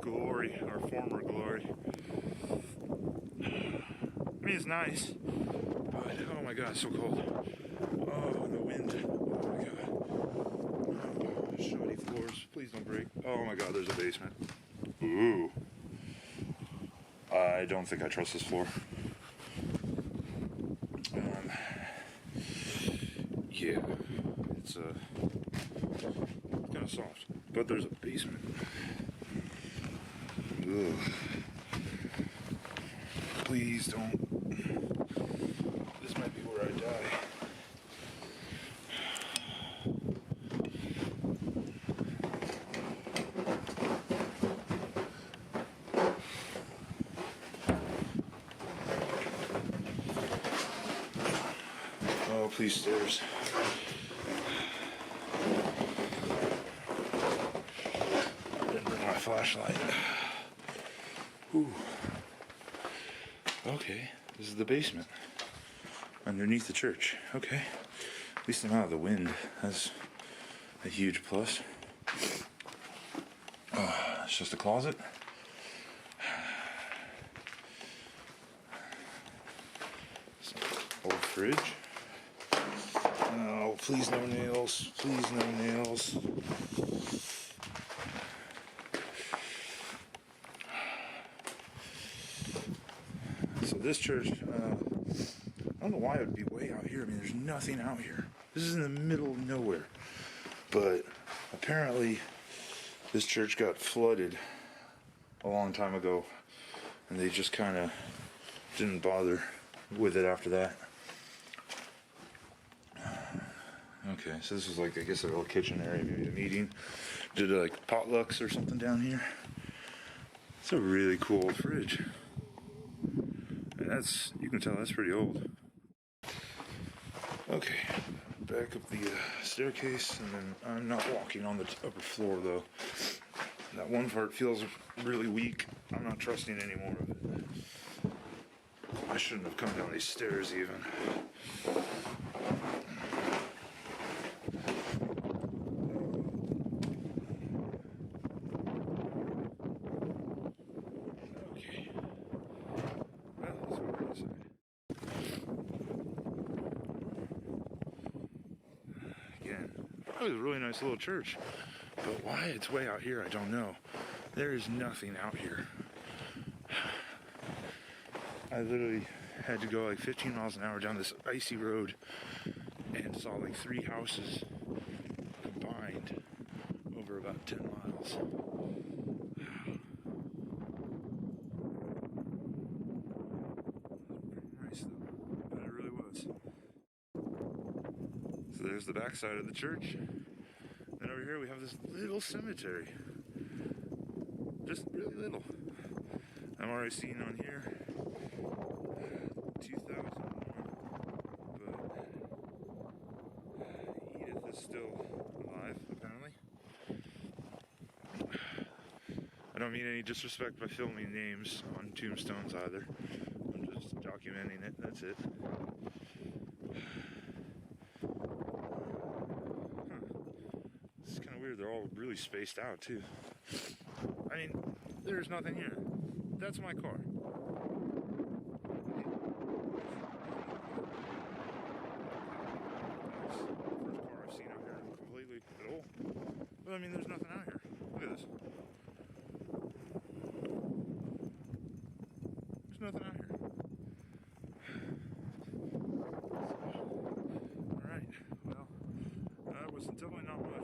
glory, our former glory. I mean, it's nice, but oh my god, it's so cold. Oh, the wind. Oh my god. Oh, shoddy floors. Please don't break. Oh my god, there's a basement. Ooh. I don't think I trust this floor. Yeah, it's kind of soft, but there's a basement. Ugh. Please don't. This might be where I die. Oh, please, stairs. I didn't bring my flashlight. Ooh. Okay, this is the basement underneath the church. Okay, at least I'm out of the wind. That's a huge plus. It's just a closet. Old fridge. Oh, please no nails. Please no nails. So this church, I don't know why it would be way out here. I mean, there's nothing out here. This is in the middle of nowhere. But apparently this church got flooded a long time ago, and they just kind of didn't bother with it after that. Okay, so this was like, I guess, a little kitchen area, maybe a meeting. Did like potlucks or something down here. It's a really cool old fridge. And that's, you can tell that's pretty old. Okay, back up the staircase, and then I'm not walking on the upper floor though. That one part feels really weak. I'm not trusting any more of it. I shouldn't have come down these stairs even. Okay. Well, let's go inside. Again, that was a really nice little church. But why it's way out here, I don't know. There is nothing out here. I literally had to go like 15 miles an hour down this icy road and saw like 3 houses combined over about 10 miles. Pretty nice though, but it really was. So there's the backside of the church. Then over here we have this little cemetery. Just really little. I'm already seeing on here 2001, but Edith is still alive, apparently. I don't mean any disrespect by filming names on tombstones either. I'm just documenting it, that's it. It's kind of weird, they're all really spaced out too. I mean, there's nothing here. That's my car. First car I've seen out here completely at all. But I mean, there's nothing out here. Look at this. There's nothing out here. Alright, well, that was definitely not much.